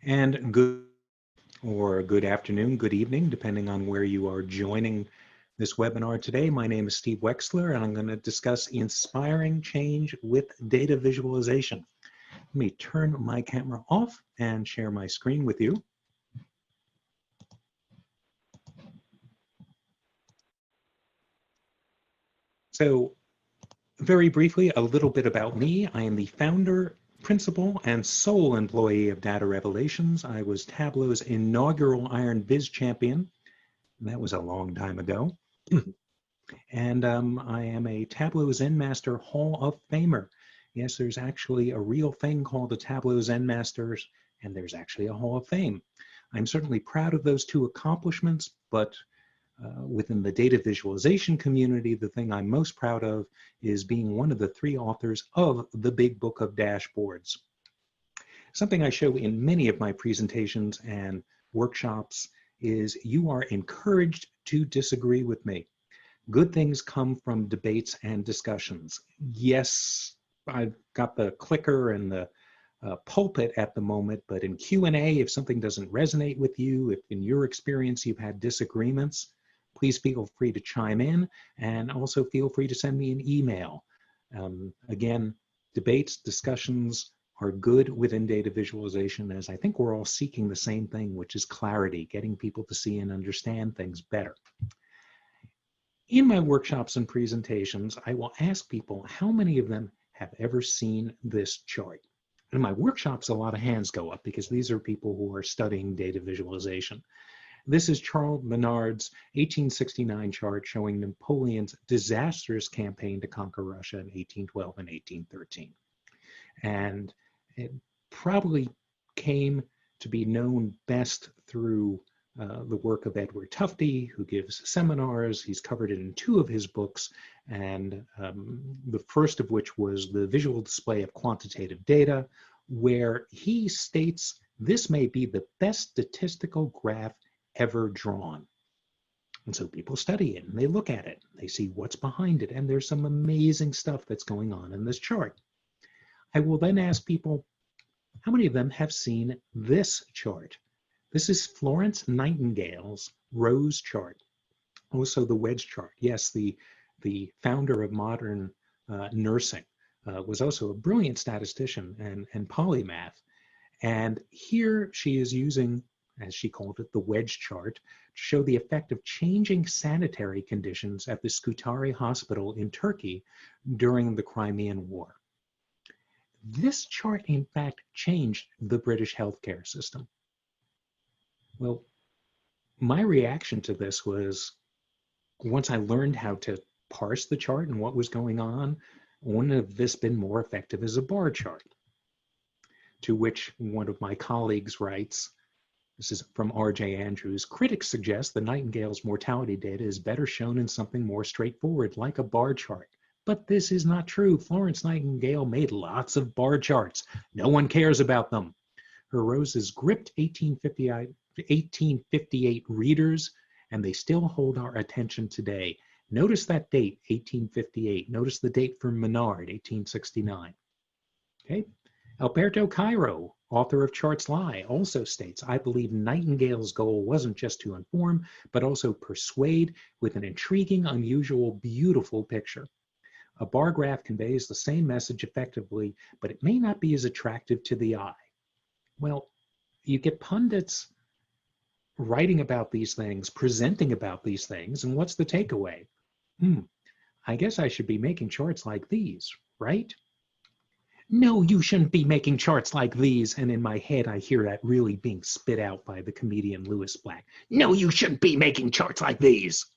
And good afternoon, good evening, depending on where you are joining this webinar today. My name is Steve Wexler, and I'm going to discuss inspiring change with data visualization. Let me turn my camera off and share my screen with you. So very briefly, a little bit about me. I am the founder, principal, and sole employee of Data Revelations. I was Tableau's inaugural Iron Viz champion. That was a long time ago. And I am a Tableau Zen Master Hall of Famer. Yes, there's actually a real thing called the Tableau Zen Masters, and there's actually a Hall of Fame. I'm certainly proud of those two accomplishments, but within the data visualization community, the thing I'm most proud of is being one of the 3 authors of the Big Book of Dashboards. Something I show in many of my presentations and workshops is you are encouraged to disagree with me. Good things come from debates and discussions. Yes, I've got the clicker and the pulpit at the moment, but in Q&A, if something doesn't resonate with you, if in your experience you've had disagreements, please feel free to chime in, and also feel free to send me an email. Again, debates, discussions are good within data visualization, as I think we're all seeking the same thing, which is clarity, getting people to see and understand things better. In my workshops and presentations, I will ask people how many of them have ever seen this chart. In my workshops, a lot of hands go up because these are people who are studying data visualization. This is Charles Menard's 1869 chart showing Napoleon's disastrous campaign to conquer Russia in 1812 and 1813. And it probably came to be known best through the work of Edward Tufte, who gives seminars. He's covered it in 2 of his books, and the first of which was The Visual Display of Quantitative Data, where he states this may be the best statistical graph ever drawn. And so people study it and they look at it, they see what's behind it, and there's some amazing stuff that's going on in this chart. I will then ask people, how many of them have seen this chart? This is Florence Nightingale's Rose chart, also the wedge chart. Yes, the founder of modern nursing was also a brilliant statistician and polymath. And here she is using, as she called it, the wedge chart to show the effect of changing sanitary conditions at the Scutari Hospital in Turkey during the Crimean War. This chart, in fact, changed the British healthcare system. Well, my reaction to this was, once I learned how to parse the chart and what was going on, wouldn't have this been more effective as a bar chart? To which one of my colleagues writes, this is from R.J. Andrews, critics suggest the Nightingale's mortality data is better shown in something more straightforward, like a bar chart. But this is not true. Florence Nightingale made lots of bar charts. No one cares about them. Her roses gripped 1858 readers, and they still hold our attention today. Notice that date, 1858. Notice the date for Menard, 1869. Okay. Alberto Cairo, author of Charts Lie, also states, I believe Nightingale's goal wasn't just to inform, but also persuade with an intriguing, unusual, beautiful picture. A bar graph conveys the same message effectively, but it may not be as attractive to the eye. Well, you get pundits writing about these things, presenting about these things, and what's the takeaway? I guess I should be making charts like these, right? No, you shouldn't be making charts like these. And in my head, I hear that really being spit out by the comedian Louis Black. No, you shouldn't be making charts like these.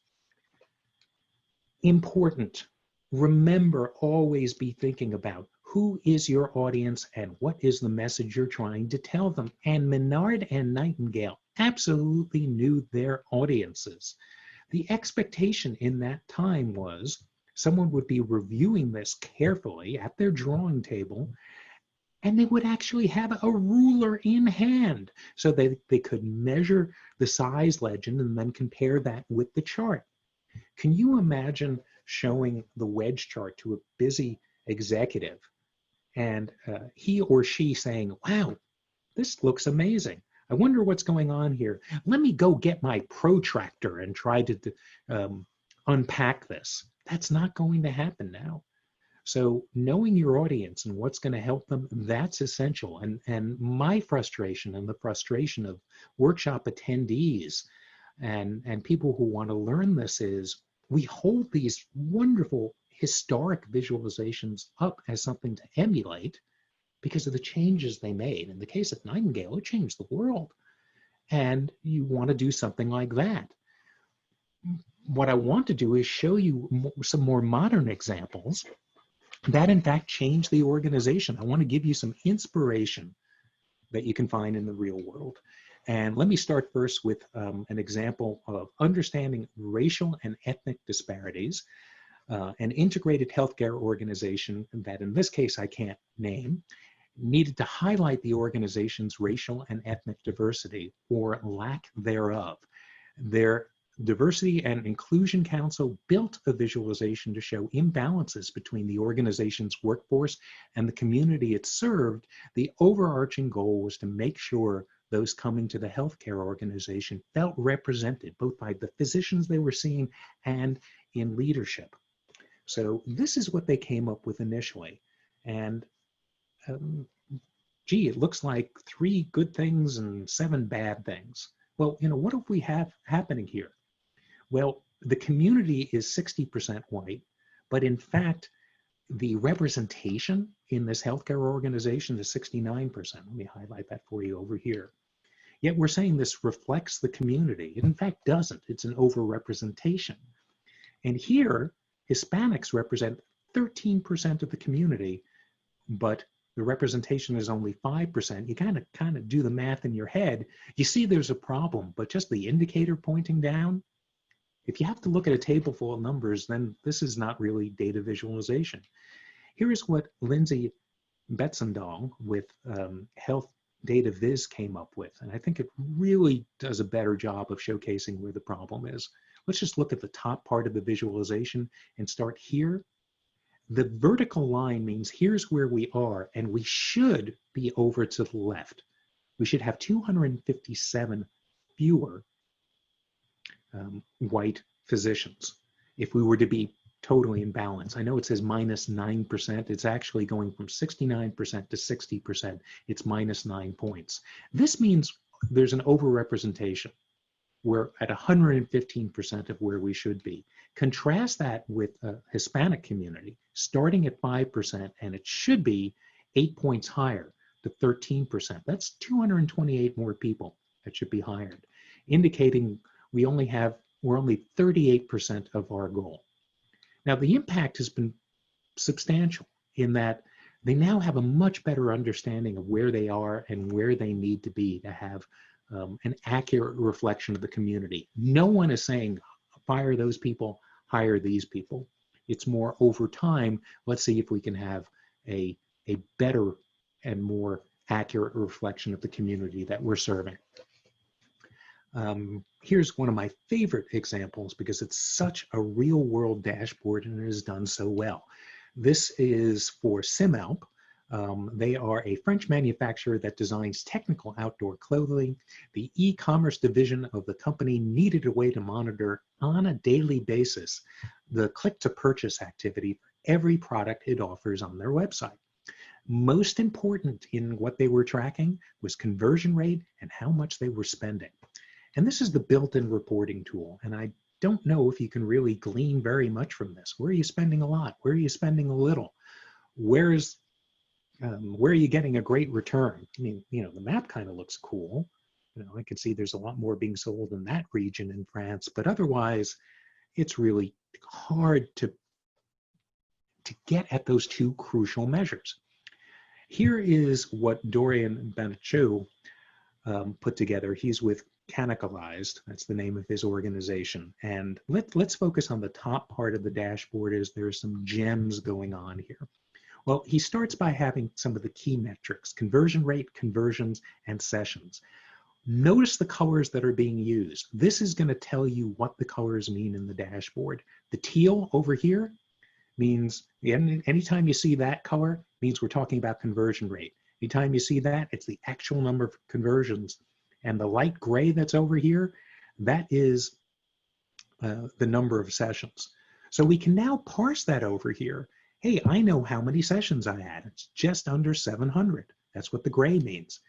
Important. Remember, always be thinking about who is your audience and what is the message you're trying to tell them. And Menard and Nightingale absolutely knew their audiences. The expectation in that time was someone would be reviewing this carefully at their drawing table, and they would actually have a ruler in hand so that they could measure the size legend and then compare that with the chart. Can you imagine showing the wedge chart to a busy executive and he or she saying, wow, this looks amazing. I wonder what's going on here. Let me go get my protractor and try to unpack this. That's not going to happen now. So knowing your audience and what's going to help them, that's essential. And my frustration and the frustration of workshop attendees and people who want to learn this is we hold these wonderful historic visualizations up as something to emulate because of the changes they made. In the case of Nightingale, it changed the world. And you want to do something like that. What I want to do is show you some more modern examples that in fact change the organization. I want to give you some inspiration that you can find in the real world. And let me start first with an example of understanding racial and ethnic disparities. An integrated healthcare organization that in this case I can't name needed to highlight the organization's racial and ethnic diversity or lack thereof. Their Diversity and Inclusion Council built a visualization to show imbalances between the organization's workforce and the community it served. The overarching goal was to make sure those coming to the healthcare organization felt represented both by the physicians they were seeing and in leadership. So this is what they came up with initially. And gee, it looks like 3 good things and 7 bad things. Well, what do we have happening here? Well, the community is 60% white, but in fact, the representation in this healthcare organization is 69%. Let me highlight that for you over here. Yet we're saying this reflects the community. It in fact doesn't. It's an overrepresentation. And here, Hispanics represent 13% of the community, but the representation is only 5%. You kind of do the math in your head. You see there's a problem, but just the indicator pointing down, if you have to look at a table full of numbers, then this is not really data visualization. Here is what Lindsay Betzendahl with Health Data Viz came up with, and I think it really does a better job of showcasing where the problem is. Let's just look at the top part of the visualization and start here. The vertical line means here's where we are, and we should be over to the left. We should have 257 fewer white physicians if we were to be totally in balance. I know it says minus 9%. It's actually going from 69% to 60%. It's minus 9 points. This means there's an overrepresentation. We're at 115% of where we should be. Contrast that with a Hispanic community starting at 5%, and it should be 8 points higher to 13%. That's 228 more people that should be hired, indicating we're only 38% of our goal. Now, the impact has been substantial in that they now have a much better understanding of where they are and where they need to be to have an accurate reflection of the community. No one is saying, fire those people, hire these people. It's more over time, let's see if we can have a better and more accurate reflection of the community that we're serving. Here's one of my favorite examples because it's such a real world dashboard and it is done so well. This is for Simalp. They are a French manufacturer that designs technical outdoor clothing. The e-commerce division of the company needed a way to monitor on a daily basis the click-to-purchase activity for every product it offers on their website. Most important in what they were tracking was conversion rate and how much they were spending. And this is the built-in reporting tool. And I don't know if you can really glean very much from this. Where are you spending a lot? Where are you spending a little? Where are you getting a great return? I mean, the map kind of looks cool. I can see there's a lot more being sold in that region in France, but otherwise, it's really hard to get at those 2 crucial measures. Here is what Dorian Benichou put together. He's with Canicalized, that's the name of his organization. And let's focus on the top part of the dashboard as there's some gems going on here. Well, he starts by having some of the key metrics: conversion rate, conversions, and sessions. Notice the colors that are being used. This is going to tell you what the colors mean in the dashboard. The teal over here means, anytime you see that color, means we're talking about conversion rate. Anytime you see that, it's the actual number of conversions. And the light gray that's over here, that is the number of sessions. So we can now parse that over here. Hey, I know how many sessions I had. It's just under 700. That's what the gray means.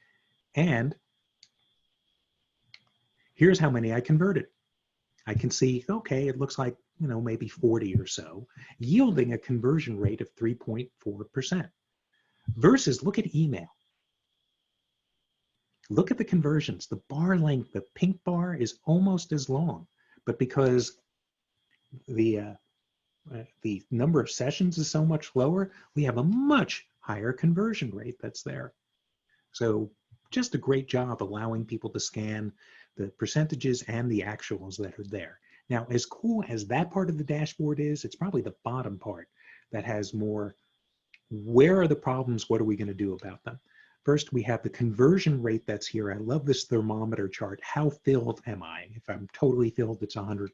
And here's how many I converted. I can see, okay, it looks like, maybe 40 or so, yielding a conversion rate of 3.4%. Versus, look at email. Look at the conversions. The bar length, the pink bar, is almost as long, but because the number of sessions is so much lower, we have a much higher conversion rate that's there. So just a great job allowing people to scan the percentages and the actuals that are there. Now, as cool as that part of the dashboard is, it's probably the bottom part that has more, where are the problems? What are we going to do about them? First, we have the conversion rate that's here. I love this thermometer chart. How filled am I? If I'm totally filled, it's 100%.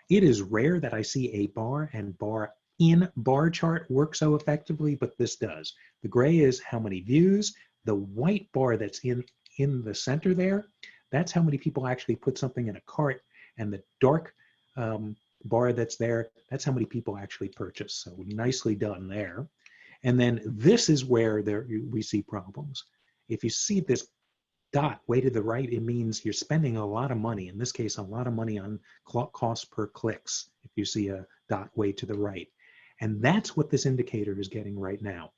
It is rare that I see a bar and bar in bar chart work so effectively, but this does. The gray is how many views. The white bar that's in the center there, that's how many people actually put something in a cart. And the dark bar that's there, that's how many people actually purchase. So nicely done there. And then this is where we see problems. If you see this dot way to the right, it means you're spending a lot of money. In this case, a lot of money on cost per clicks, if you see a dot way to the right. And that's what this indicator is getting right now.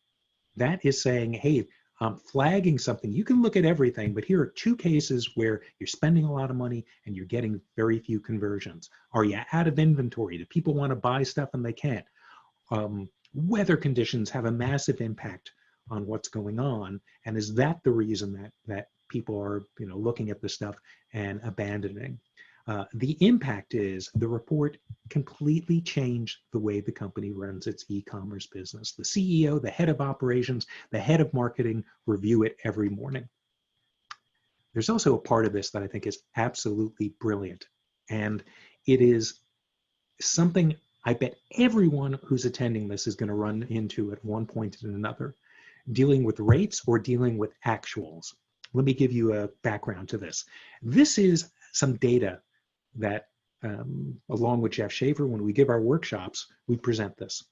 That is saying, hey, I'm flagging something. You can look at everything, but here are two cases where you're spending a lot of money and you're getting very few conversions. Are you out of inventory? Do people want to buy stuff and they can't? Weather conditions have a massive impact on what's going on. And is that the reason that people are looking at this stuff and abandoning? The impact is the report completely changed the way the company runs its e-commerce business. The CEO, the head of operations, the head of marketing review it every morning. There's also a part of this that I think is absolutely brilliant. And it is something I bet everyone who's attending this is going to run into at one point or another, dealing with rates or dealing with actuals. Let me give you a background to this. This is some data that, along with Jeff Shaver, when we give our workshops, we present this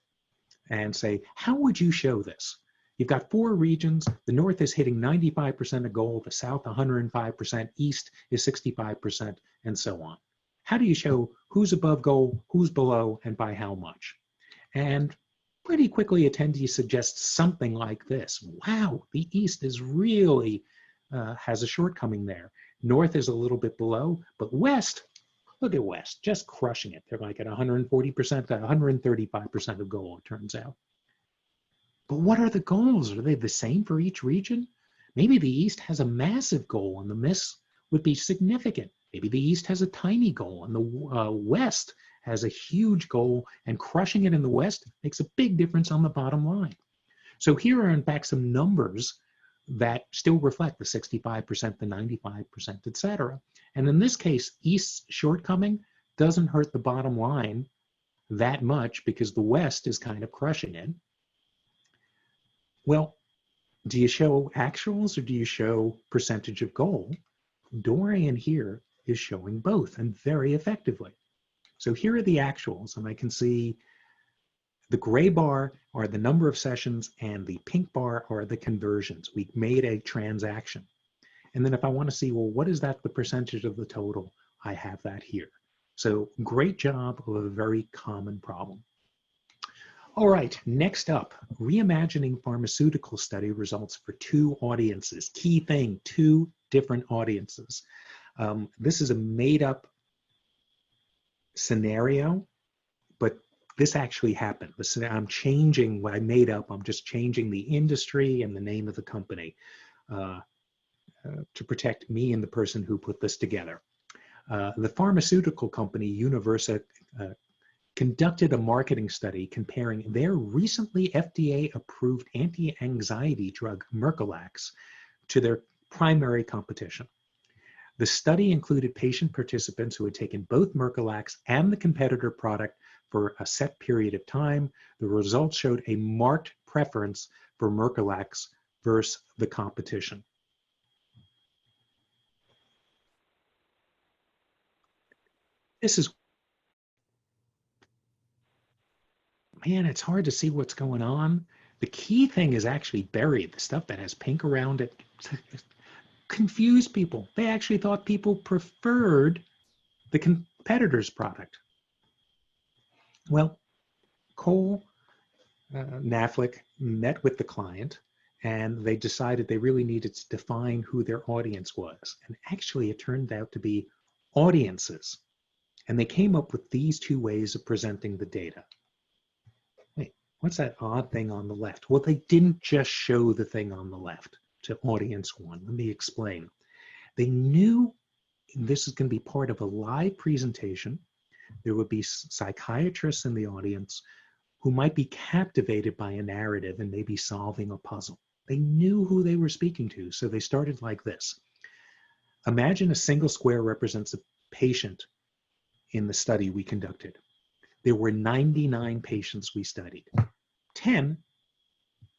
and say, how would you show this? You've got 4 regions. The North is hitting 95% of goal, the South 105%, East is 65%, and so on. How do you show who's above goal, who's below, and by how much? And pretty quickly, attendees suggest something like this. Wow, the East is really has a shortcoming there. North is a little bit below, but West, look at West, just crushing it. They're like at 140% to 135% of goal, it turns out. But what are the goals? Are they the same for each region? Maybe the East has a massive goal and the miss would be significant. Maybe the East has a tiny goal and the West has a huge goal, and crushing it in the West makes a big difference on the bottom line. So here are in fact some numbers that still reflect the 65%, the 95%, et cetera. And in this case, East's shortcoming doesn't hurt the bottom line that much because the West is kind of crushing it. Well, do you show actuals or do you show percentage of goal? Dorian here is showing both and very effectively. So here are the actuals, and I can see the gray bar are the number of sessions and the pink bar are the conversions. We made a transaction. And then if I want to see, well, what is that the percentage of the total? I have that here. So great job of a very common problem. All right, next up, Reimagining pharmaceutical study results for 2 audiences. Key thing, 2 different audiences. This is a made up scenario, but this actually happened. I'm changing what I made up. I'm just changing the industry and the name of the company to protect me and the person who put this together. The pharmaceutical company, Universa, conducted a marketing study comparing their recently FDA-approved anti-anxiety drug, Mercalax, to their primary competition. The study included patient participants who had taken both Mercalax and the competitor product for a set period of time. The results showed a marked preference for Mercalax versus the competition. This is, man, it's hard to see what's going on. The key thing is actually buried. The stuff that has pink around it confused people. They actually thought people preferred the competitor's product. Well, Cole Knaflic met with the client, and they decided they really needed to define who their audience was. And actually, it turned out to be audiences. And they came up with these two ways of presenting the data. Wait, what's that odd thing on the left? Well, they didn't just show the thing on the left to audience one. Let me explain. They knew this is going to be part of a live presentation. There would be psychiatrists in the audience who might be captivated by a narrative and maybe solving a puzzle. They knew who they were speaking to, so they started like this. Imagine a single square represents a patient in the study we conducted. There were 99 patients we studied. 10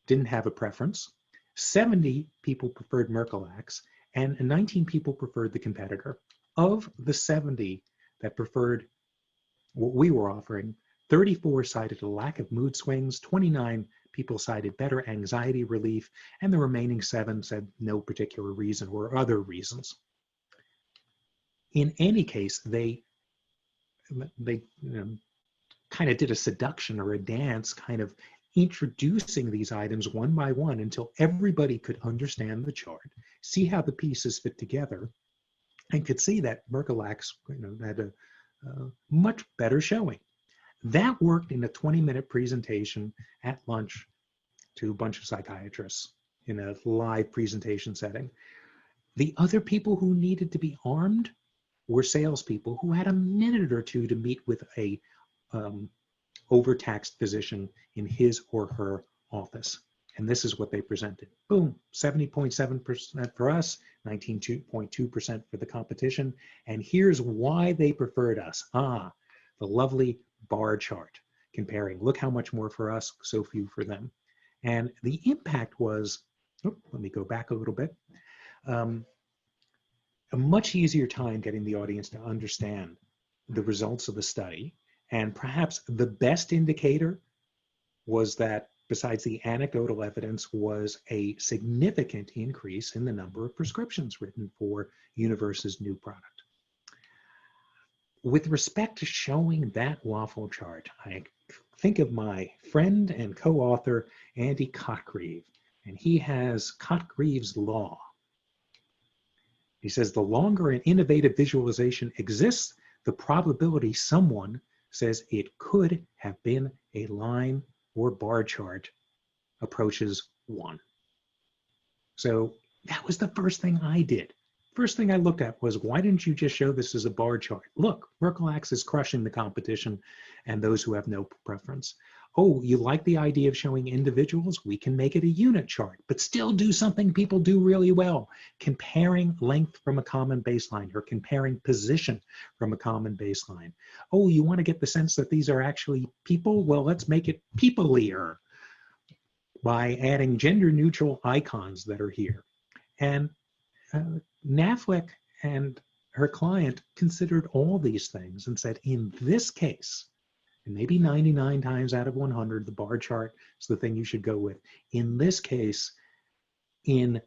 didn't have a preference, 70 people preferred Mercalax, and 19 people preferred the competitor. Of the 70 that preferred what we were offering, 34 cited a lack of mood swings, 29 people cited better anxiety relief, and the remaining 7 said no particular reason or other reasons. In any case, they kind of did a seduction or a dance, kind of introducing these items one by one until everybody could understand the chart, see how the pieces fit together, and could see that Mercalax had a much better showing. That worked in a 20-minute presentation at lunch to a bunch of psychiatrists in a live presentation setting. The other people who needed to be armed were salespeople who had a minute or two to meet with a overtaxed physician in his or her office. And this is what they presented. Boom, 70.7% for us, 19.2% for the competition. And here's why they preferred us. The lovely bar chart comparing. Look how much more for us, so few for them. And the impact was, let me go back a little bit, a much easier time getting the audience to understand the results of the study. And perhaps the best indicator was that, besides the anecdotal evidence, was a significant increase in the number of prescriptions written for Universe's new product. With respect to showing that waffle chart, I think of my friend and co-author, Andy Cotgreave, and he has Cotgreave's law. He says, the longer an innovative visualization exists, the probability someone says it could have been a line or bar chart approaches 1. So that was the first thing I did. First thing I looked at was, why didn't you just show this as a bar chart? Look, Mercalax is crushing the competition and those who have no preference. Oh, you like the idea of showing individuals? We can make it a unit chart, but still do something people do really well, comparing length from a common baseline or comparing position from a common baseline. Oh, you want to get the sense that these are actually people? Well, let's make it people-ier by adding gender-neutral icons that are here. And Knaflic and her client considered all these things and said, in this case, and maybe 99 times out of 100, the bar chart is the thing you should go with. In this case, in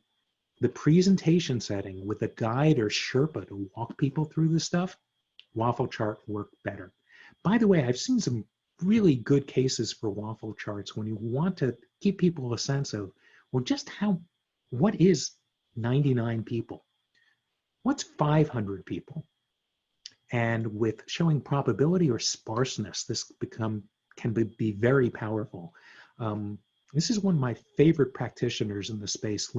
the presentation setting with a guide or Sherpa to walk people through the stuff, waffle chart worked better. By the way, I've seen some really good cases for waffle charts when you want to give people a sense of, well, just what is 99 people? What's 500 people? And with showing probability or sparseness, this can be very powerful. This is one of my favorite practitioners in the space,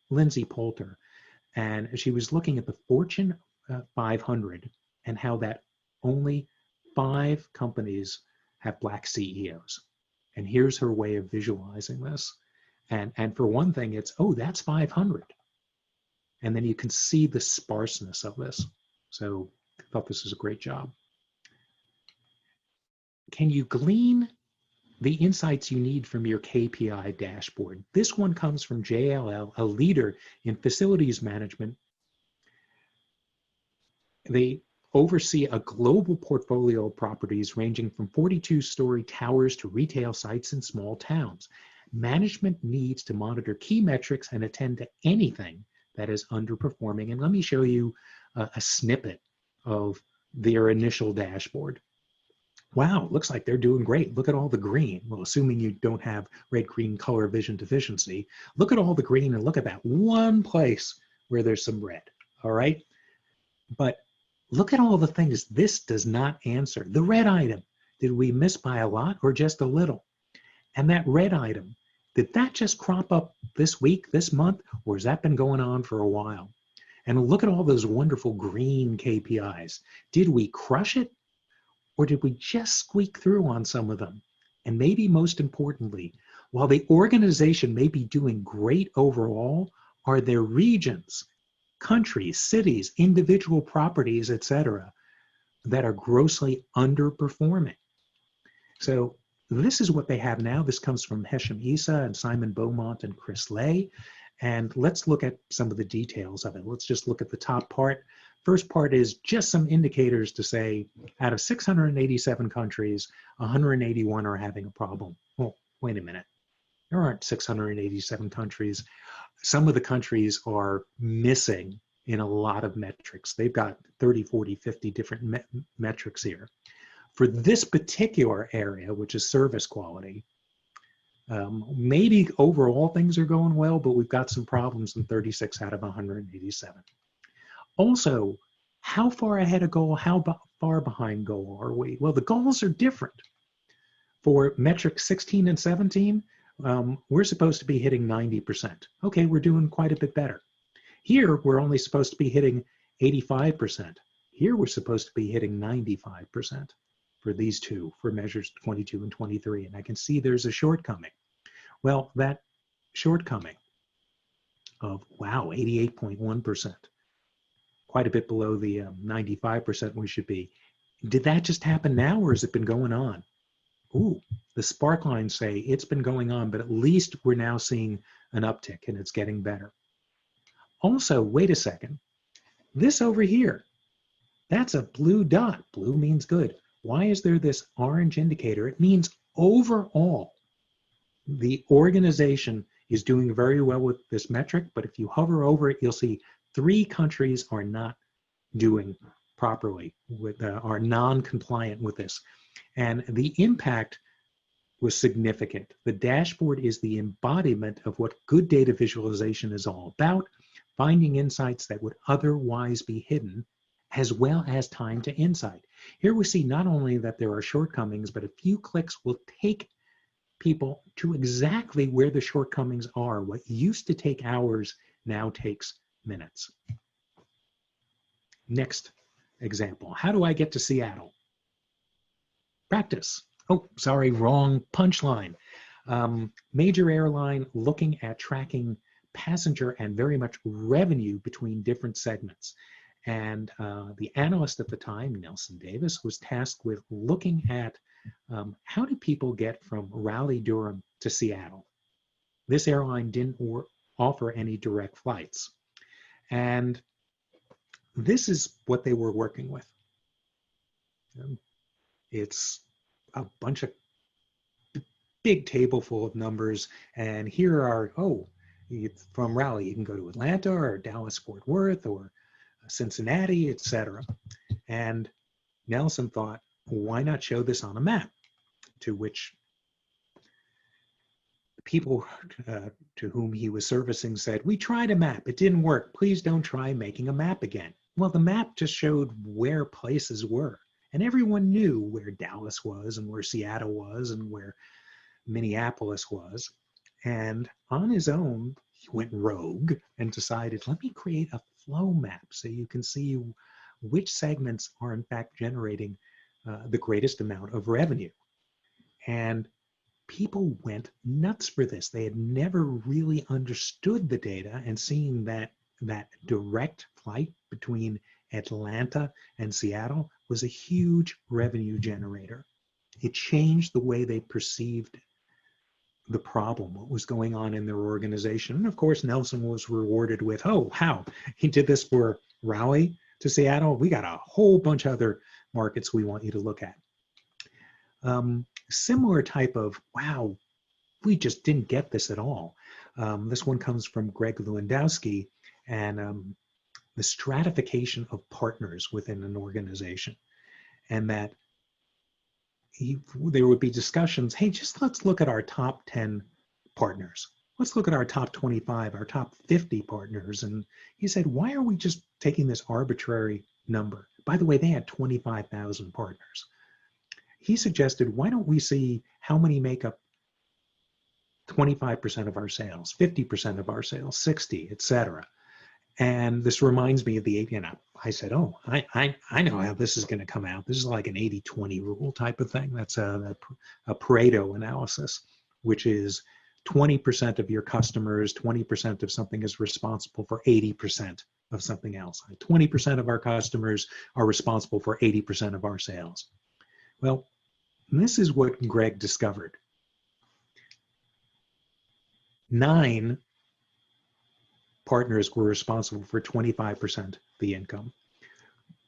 Lindsay Poulter. And she was looking at the Fortune 500 and how that only 5 companies have Black CEOs. And here's her way of visualizing this. And for one thing, it's, oh, that's 500. And then you can see the sparseness of this. So I thought this was a great job. Can you glean the insights you need from your KPI dashboard. This one comes from JLL, a leader in facilities management. They oversee a global portfolio of properties ranging from 42-story towers to retail sites in small towns. Management needs to monitor key metrics and attend to anything that is underperforming. And let me show you a snippet of their initial dashboard. Wow, looks like they're doing great. Look at all the green. Well, assuming you don't have red-green color vision deficiency, look at all the green and look at that one place where there's some red, all right? But look at all the things this does not answer. The red item, did we miss by a lot or just a little? And that red item, did that just crop up this week, this month, or has that been going on for a while? And look at all those wonderful green KPIs. Did we crush it? Or did we just squeak through on some of them? And maybe most importantly, while the organization may be doing great overall, are there regions, countries, cities, individual properties, etc., that are grossly underperforming? So this is what they have now. This comes from Hesham Issa and Simon Beaumont and Chris Lay. And let's look at some of the details of it. Let's just look at the top part. First part is just some indicators to say, out of 687 countries, 181 are having a problem. Well, wait a minute. There aren't 687 countries. Some of the countries are missing in a lot of metrics. They've got 30, 40, 50 different metrics here. For this particular area, which is service quality, maybe overall things are going well, but we've got some problems in 36 out of 187. Also, how far ahead of goal, how far behind goal are we? Well, the goals are different. For metrics 16 and 17, we're supposed to be hitting 90%. Okay, we're doing quite a bit better. Here, we're only supposed to be hitting 85%. Here, we're supposed to be hitting 95% for these two, for measures 22 and 23. And I can see there's a shortcoming. Well, that shortcoming of, wow, 88.1%. Quite a bit below the 95% we should be. Did that just happen now, or has it been going on? Ooh, the spark lines say it's been going on, but at least we're now seeing an uptick and it's getting better. Also, wait a second. This over here, that's a blue dot. Blue means good. Why is there this orange indicator? It means overall, the organization is doing very well with this metric, but if you hover over it, you'll see 3 countries are not doing properly, are non-compliant with this. And the impact was significant. The dashboard is the embodiment of what good data visualization is all about, finding insights that would otherwise be hidden, as well as time to insight. Here we see not only that there are shortcomings, but a few clicks will take people to exactly where the shortcomings are. What used to take hours now takes minutes. Next example, how do I get to Seattle? Practice. Oh, sorry, wrong punchline. Major airline looking at tracking passenger and very much revenue between different segments. And the analyst at the time, Nelson Davis, was tasked with looking at how do people get from Raleigh-Durham to Seattle? This airline didn't offer any direct flights. And this is what they were working with. It's a bunch of big table full of numbers. And here are, from Raleigh, you can go to Atlanta or Dallas-Fort Worth or Cincinnati, etc. And Nelson thought, why not show this on a map? To which people to whom he was servicing said, we tried a map, it didn't work. Please don't try making a map again. Well, the map just showed where places were. And everyone knew where Dallas was and where Seattle was and where Minneapolis was. And on his own, he went rogue and decided, let me create a flow map so you can see which segments are in fact generating the greatest amount of revenue. And people went nuts for this. They had never really understood the data, and seeing that direct flight between Atlanta and Seattle was a huge revenue generator. It changed the way they perceived the problem, what was going on in their organization. And of course, Nelson was rewarded with, oh, how? He did this for Raleigh to Seattle. We got a whole bunch of other markets we want you to look at. Similar type of, wow, we just didn't get this at all. This one comes from Greg Lewandowski, and the stratification of partners within an organization. And that there would be discussions, hey, just let's look at our top 10 partners. Let's look at our top 25, our top 50 partners. And he said, why are we just taking this arbitrary number? By the way, they had 25,000 partners. He suggested, why don't we see how many make up 25% of our sales, 50% of our sales, 60, et cetera. And this reminds me of the, I said, oh, I know how this is going to come out. This is like an 80-20 rule type of thing. That's a Pareto analysis, which is 20% of your customers, 20% of something is responsible for 80% of something else. 20% of our customers are responsible for 80% of our sales. Well, this is what Greg discovered. 9 partners were responsible for 25% of the income.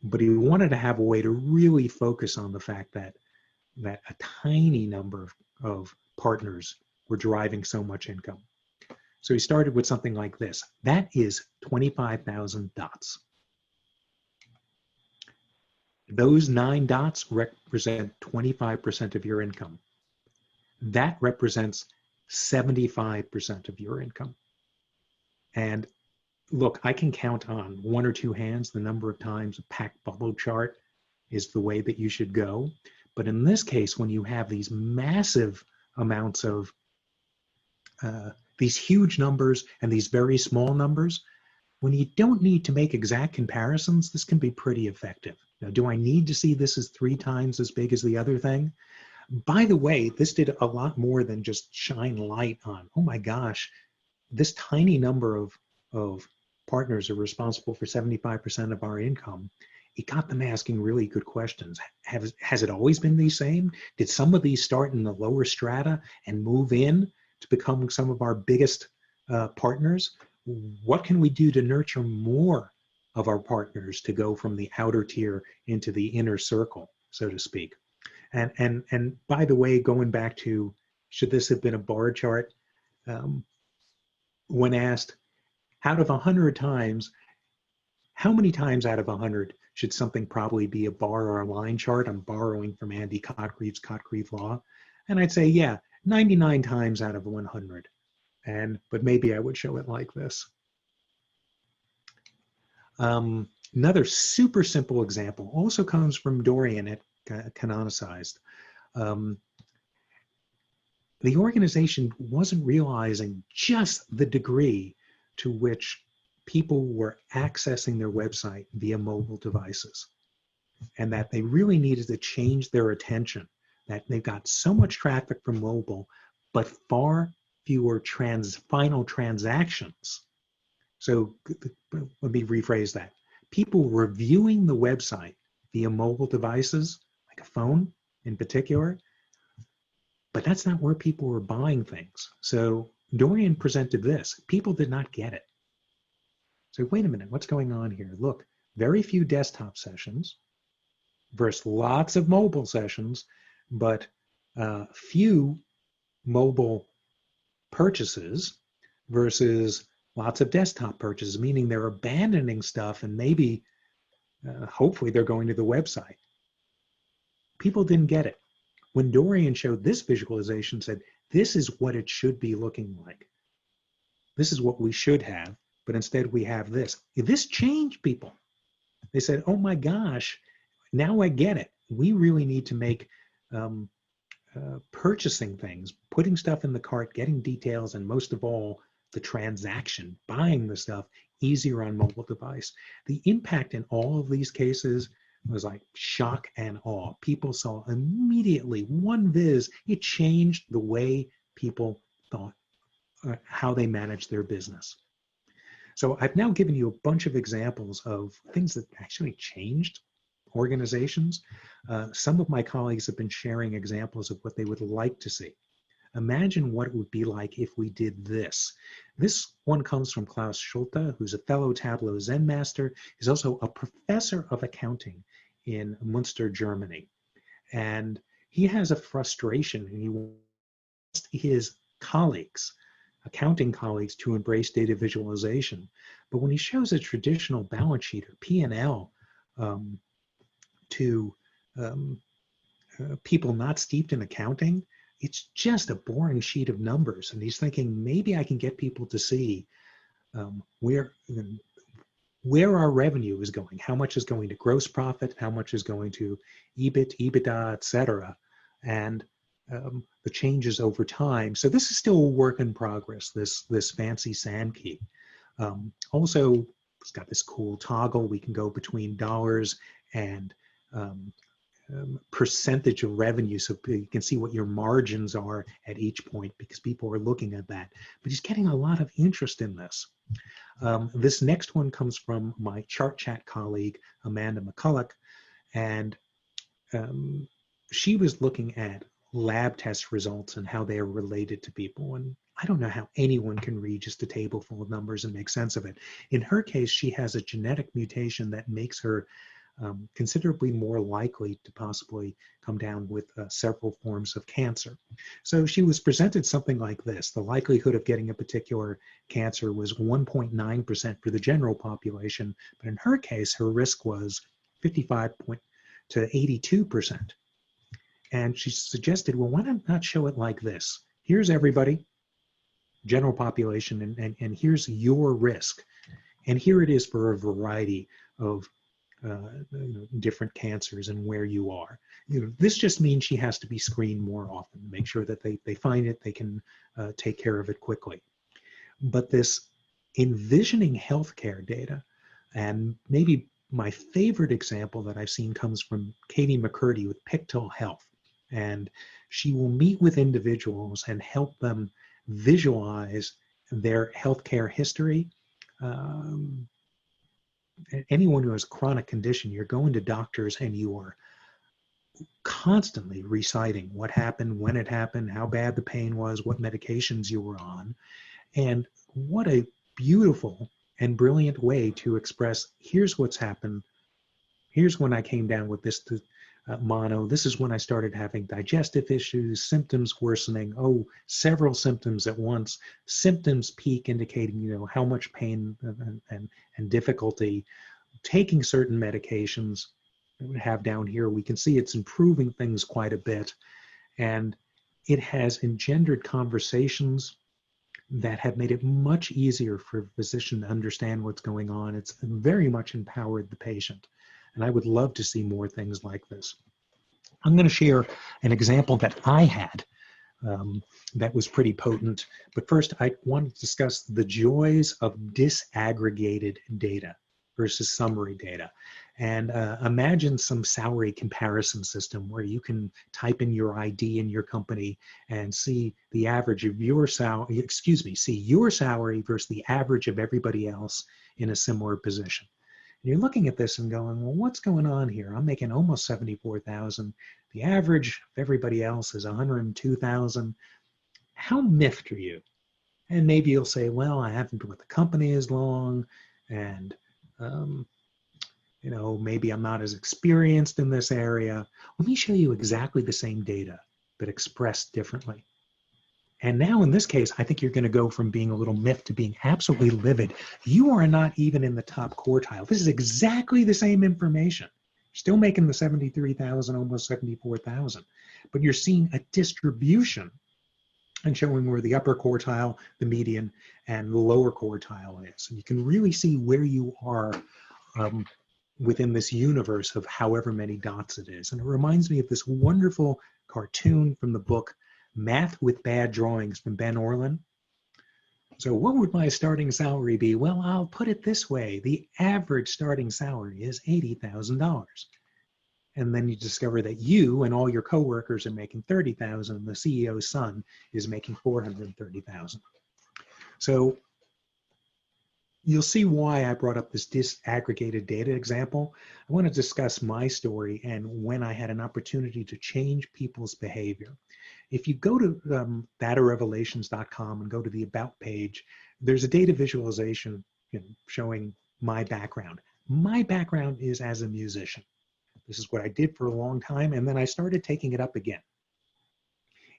But he wanted to have a way to really focus on the fact that a tiny number of partners were driving so much income. So he started with something like this. That is 25,000 dots. Those 9 dots represent 25% of your income. That represents 75% of your income. And look, I can count on 1 or 2 hands the number of times a packed bubble chart is the way that you should go. But in this case, when you have these massive amounts of these huge numbers and these very small numbers, when you don't need to make exact comparisons, this can be pretty effective. Now, do I need to see this as 3 times as big as the other thing? By the way, this did a lot more than just shine light on, oh my gosh, this tiny number of partners are responsible for 75% of our income. It got them asking really good questions. Has it always been the same? Did some of these start in the lower strata and move in to become some of our biggest partners? What can we do to nurture more of our partners to go from the outer tier into the inner circle, so to speak? And by the way, going back to, should this have been a bar chart? When asked, out of 100 times, how many times out of 100 should something probably be a bar or a line chart? I'm borrowing from Andy Cotgreave's Cotgreave Law. And I'd say, yeah, 99 times out of 100. But maybe I would show it like this. Another super simple example also comes from Dorian at Canonicized. The organization wasn't realizing just the degree to which people were accessing their website via mobile devices, and that they really needed to change their attention, that they've got so much traffic from mobile, but far fewer final transactions. So let me rephrase that. People were viewing the website via mobile devices, like a phone in particular, but that's not where people were buying things. So Dorian presented this. People did not get it. So wait a minute, what's going on here? Look, very few desktop sessions versus lots of mobile sessions, but few mobile purchases versus lots of desktop purchases, meaning they're abandoning stuff and maybe, hopefully they're going to the website. People didn't get it. When Dorian showed this visualization, said, this is what it should be looking like. This is what we should have, but instead we have this. This changed people. They said, oh my gosh, now I get it. We really need to make purchasing things, putting stuff in the cart, getting details, and most of all, the transaction, buying the stuff, easier on mobile device. The impact in all of these cases was like shock and awe. People saw immediately one viz, it changed the way people thought, how they managed their business. So I've now given you a bunch of examples of things that actually changed organizations. Some of my colleagues have been sharing examples of what they would like to see. Imagine what it would be like if we did this. This one comes from Klaus Schulte, who's a fellow Tableau Zen master. He's also a professor of accounting in Munster, Germany. And he has a frustration, and he wants his colleagues, accounting colleagues, to embrace data visualization. But when he shows a traditional balance sheet or P&L to people not steeped in accounting, it's just a boring sheet of numbers. And he's thinking, maybe I can get people to see where our revenue is going, how much is going to gross profit, how much is going to EBIT, EBITDA, et cetera, and the changes over time. So this is still a work in progress, this fancy SAM key. Also, it's got this cool toggle. We can go between dollars and percentage of revenue, so you can see what your margins are at each point, because people are looking at that. But he's getting a lot of interest in this. This next one comes from my chart chat colleague, Amanda McCulloch, and she was looking at lab test results and how they are related to people. And I don't know how anyone can read just a table full of numbers and make sense of it. In her case, she has a genetic mutation that makes her considerably more likely to possibly come down with several forms of cancer. So she was presented something like this. The likelihood of getting a particular cancer was 1.9% for the general population, but in her case, her risk was 55 to 82%. And she suggested, well, why not show it like this? Here's everybody, general population, and here's your risk. And here it is for a variety of different cancers and where you are. This just means she has to be screened more often, make sure that they find it, they can take care of it quickly. But this envisioning healthcare data, and maybe my favorite example that I've seen comes from Katie McCurdy with Pictal Health. And she will meet with individuals and help them visualize their healthcare history. Anyone who has a chronic condition, you're going to doctors and you are constantly reciting what happened, when it happened, how bad the pain was, what medications you were on. And what a beautiful and brilliant way to express, here's what's happened. Here's when I came down with this mono. This is when I started having digestive issues, symptoms worsening, several symptoms at once, symptoms peak indicating, how much pain and difficulty, taking certain medications that we have down here. We can see it's improving things quite a bit. And it has engendered conversations that have made it much easier for a physician to understand what's going on. It's very much empowered the patient. And I would love to see more things like this. I'm going to share an example that I had that was pretty potent. But first, I want to discuss the joys of disaggregated data versus summary data. And imagine some salary comparison system where you can type in your ID in your company and see the average of your salary, see your salary versus the average of everybody else in a similar position. And you're looking at this and going, well, what's going on here? I'm making almost 74,000. The average of everybody else is 102,000. How miffed are you? And maybe you'll say, well, I haven't been with the company as long, and maybe I'm not as experienced in this area. Let me show you exactly the same data, but expressed differently. And now in this case, I think you're going to go from being a little miffed to being absolutely livid. You are not even in the top quartile. This is exactly the same information. You're still making the 73,000, almost 74,000, but you're seeing a distribution and showing where the upper quartile, the median, and the lower quartile is. And you can really see where you are within this universe of however many dots it is. And it reminds me of this wonderful cartoon from the book Math with Bad Drawings from Ben Orlin. So what would my starting salary be? Well, I'll put it this way. The average starting salary is $80,000. And then you discover that you and all your coworkers are making $30,000, and the CEO's son is making $430,000. So You'll see why I brought up this disaggregated data example. I want to discuss my story and when I had an opportunity to change people's behavior. If you go to datarevelations.com and go to the About page, there's a data visualization, showing my background. My background is as a musician. This is what I did for a long time, and then I started taking it up again.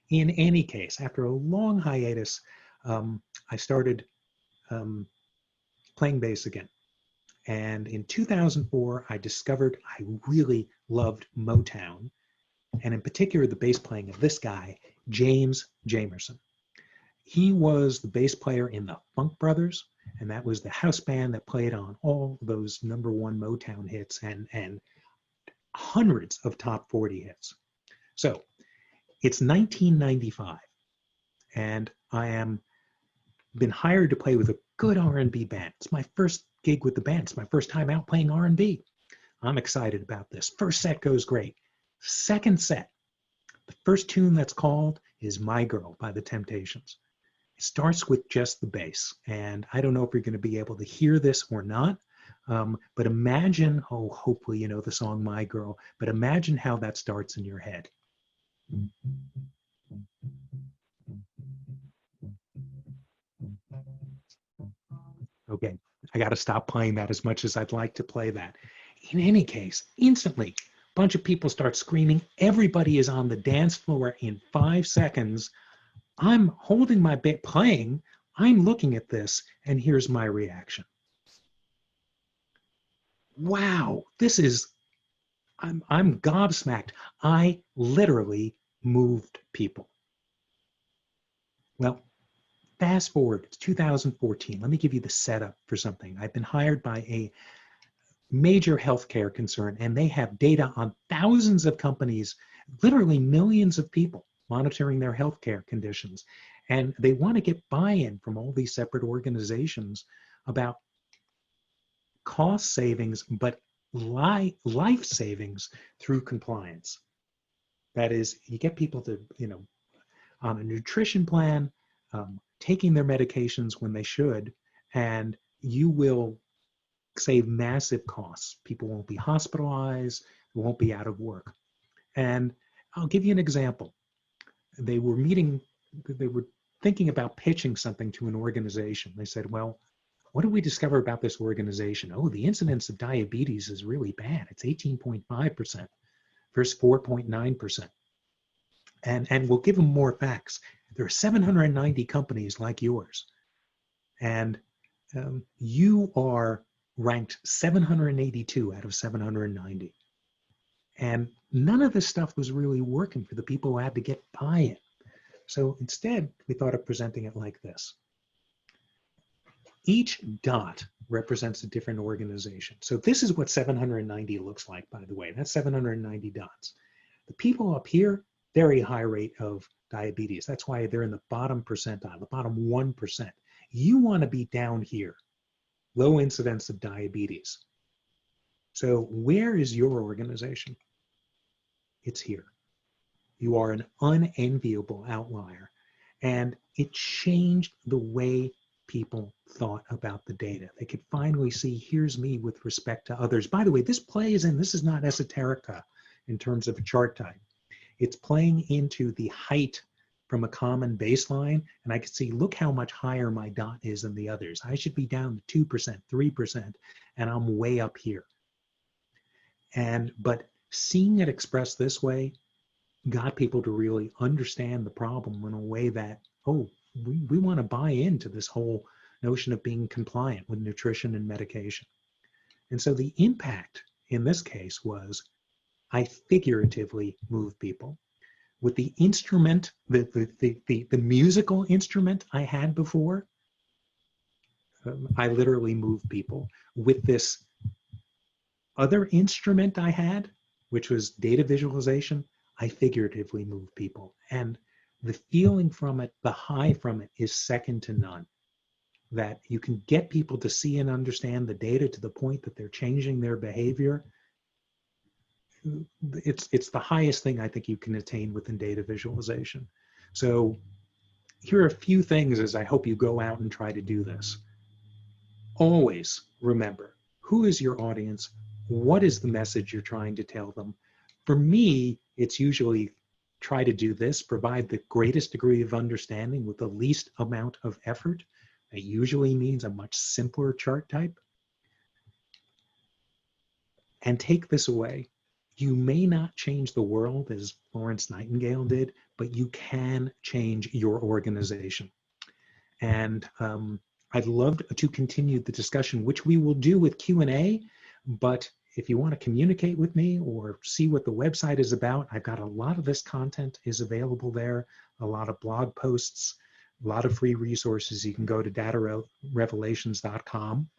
In any case, after a long hiatus, I started playing bass again. And in 2004, I discovered I really loved Motown, and in particular, the bass playing of this guy, James Jamerson. He was the bass player in the Funk Brothers, and that was the house band that played on all those #1 Motown hits and hundreds of top 40 hits. So it's 1995, and I am been hired to play with a good R&B band. It's my first gig with the band. It's my first time out playing R&B. I'm excited about this. First set goes great. Second set, the first tune that's called is My Girl by the Temptations. It starts with just the bass, and I don't know if you're going to be able to hear this or not, but imagine, hopefully you know the song My Girl, but imagine how that starts in your head. Okay, I got to stop playing that as much as I'd like to play that. In any case, instantly, a bunch of people start screaming. Everybody is on the dance floor in 5 seconds. I'm holding my bit playing. I'm looking at this, and here's my reaction. Wow, this is, I'm gobsmacked. I literally moved people. Well, fast forward to 2014. Let me give you the setup for something. I've been hired by a major healthcare concern, and they have data on thousands of companies, literally millions of people monitoring their healthcare conditions. And they want to get buy-in from all these separate organizations about cost savings, but life savings through compliance. That is, you get people to, on a nutrition plan, taking their medications when they should, and you will save massive costs. People won't be hospitalized, won't be out of work. And I'll give you an example. They were thinking about pitching something to an organization. They said, well, what did we discover about this organization? Oh, the incidence of diabetes is really bad. It's 18.5% versus 4.9%. And we'll give them more facts. There are 790 companies like yours, and you are ranked 782 out of 790. And none of this stuff was really working for the people who had to get buy-in. So instead, we thought of presenting it like this. Each dot represents a different organization. So this is what 790 looks like, by the way. That's 790 dots. The people up here, very high rate of diabetes. That's why they're in the bottom percentile, the bottom 1%. You want to be down here, low incidence of diabetes. So where is your organization? It's here. You are an unenviable outlier. And it changed the way people thought about the data. They could finally see, here's me with respect to others. By the way, this plays in, this is not esoterica in terms of a chart type. It's playing into the height from a common baseline, and I can see, look how much higher my dot is than the others. I should be down to 2%, 3%, and I'm way up here. But seeing it expressed this way got people to really understand the problem in a way that, oh, we want to buy into this whole notion of being compliant with nutrition and medication. And so the impact in this case was, I figuratively move people. With the instrument, the musical instrument I had before, I literally moved people. With this other instrument I had, which was data visualization, I figuratively moved people. And the feeling from it, the high from it, is second to none. That you can get people to see and understand the data to the point that they're changing their behavior. It's the highest thing I think you can attain within data visualization. So here are a few things as I hope you go out and try to do this. Always remember, who is your audience? What is the message you're trying to tell them? For me, it's usually try to do this, provide the greatest degree of understanding with the least amount of effort. It usually means a much simpler chart type. And take this away. You may not change the world as Florence Nightingale did, but you can change your organization. And I'd love to continue the discussion, which we will do with Q&A, but if you want to communicate with me or see what the website is about, I've got a lot of this content is available there, a lot of blog posts, a lot of free resources. You can go to datarevelations.com.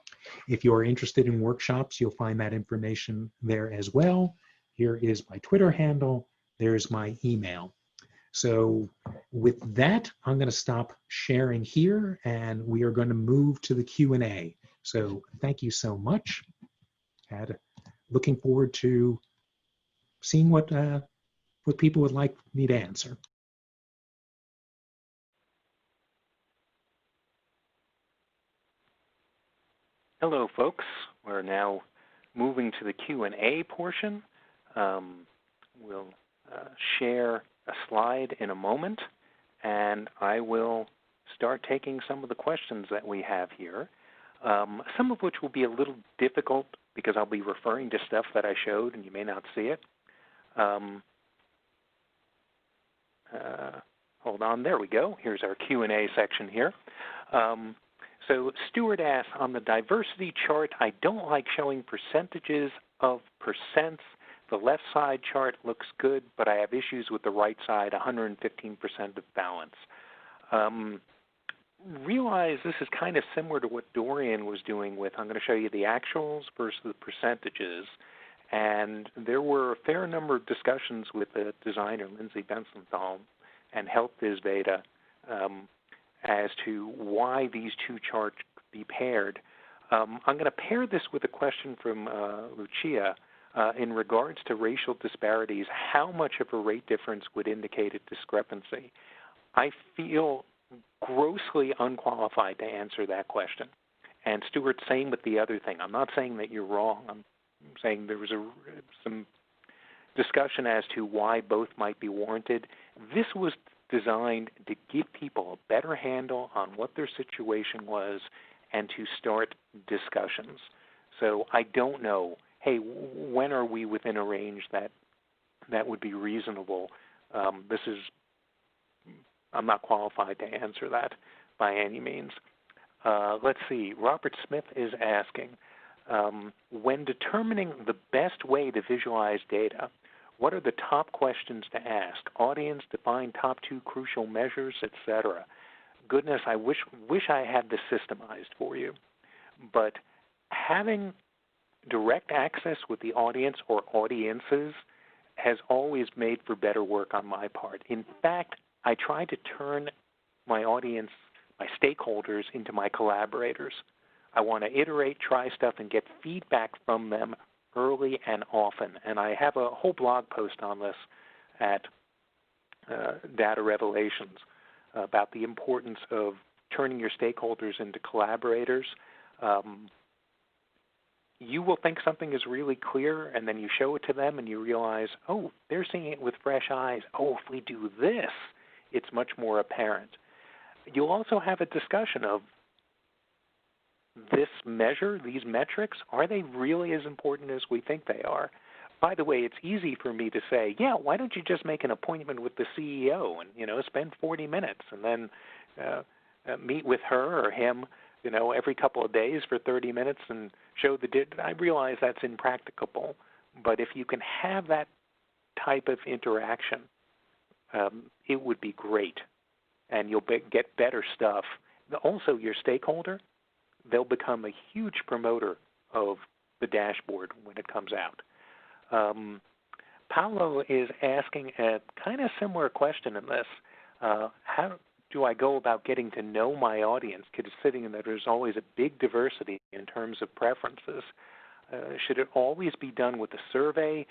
If you're interested in workshops, you'll find that information there as well. Here is my Twitter handle. There's my email. So with that, I'm going to stop sharing here, and we are going to move to the Q&A. So thank you so much. And looking forward to seeing what people would like me to answer. Hello, folks. We're now moving to the Q&A portion. We'll share a slide in a moment, and I will start taking some of the questions that we have here, some of which will be a little difficult because I'll be referring to stuff that I showed and you may not see it. Hold on, there we go. Here's our Q&A section here. So Stuart asks, on the diversity chart, I don't like showing percentages of percents. The left side chart looks good, but I have issues with the right side, 115% of balance. Realize this is kind of similar to what Dorian was doing with, I'm going to show you the actuals versus the percentages. And there were a fair number of discussions with the designer, Lindsay Bensenthal, and Health Biz Beta as to why these two charts be paired. I'm going to pair this with a question from Lucia in regards to racial disparities. How much of a rate difference would indicate a discrepancy? I feel grossly unqualified to answer that question. And Stuart, same with the other thing. I'm not saying that you're wrong. I'm saying there was some discussion as to why both might be warranted. This was designed to give people a better handle on what their situation was and to start discussions. So I don't know, hey, when are we within a range that would be reasonable? I'm not qualified to answer that by any means. Let's see, Robert Smith is asking, when determining the best way to visualize data, what are the top questions to ask? Audience, define top 2 crucial measures, etc. Goodness, I wish I had this systemized for you. But having direct access with the audience or audiences has always made for better work on my part. In fact, I try to turn my audience, my stakeholders, into my collaborators. I want to iterate, try stuff, and get feedback from them early and often. And I have a whole blog post on this at Data Revelations about the importance of turning your stakeholders into collaborators. You will think something is really clear, and then you show it to them, and you realize, oh, they're seeing it with fresh eyes. Oh, if we do this, it's much more apparent. You'll also have a discussion of this measure, these metrics, are they really as important as we think they are? By the way, it's easy for me to say, yeah, why don't you just make an appointment with the CEO and, spend 40 minutes and then meet with her or him, every couple of days for 30 minutes and show the data. I realize that's impracticable, but if you can have that type of interaction, it would be great, and you'll get better stuff. Also, your stakeholder, they'll become a huge promoter of the dashboard when it comes out. Paolo is asking a kind of similar question in this. How do I go about getting to know my audience, considering that there's always a big diversity in terms of preferences? Should it always be done with a survey?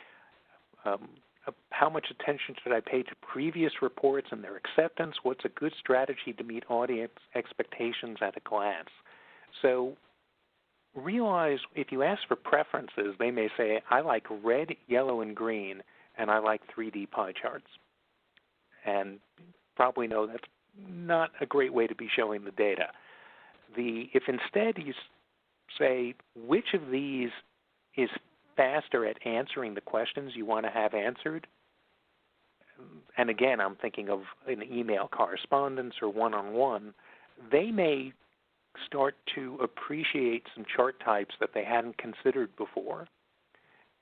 How much attention should I pay to previous reports and their acceptance? What's a good strategy to meet audience expectations at a glance? So realize if you ask for preferences, they may say, I like red, yellow, and green, and I like 3D pie charts. And probably know that's not a great way to be showing the data. If instead you say, which of these is faster at answering the questions you want to have answered, and again, I'm thinking of an email correspondence or one-on-one, they may start to appreciate some chart types that they hadn't considered before.